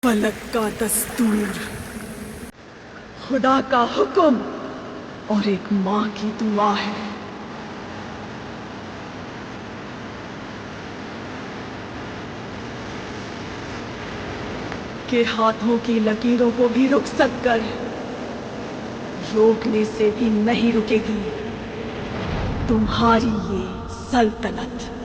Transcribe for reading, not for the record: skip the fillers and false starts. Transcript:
फलक का दस्तूर, खुदा का हुक्म और एक माँ की दुआ है। के हाथों की लकीरों को भी रुखसत कर, रोकने से भी नहीं रुकेगी तुम्हारी ये सल्तनत।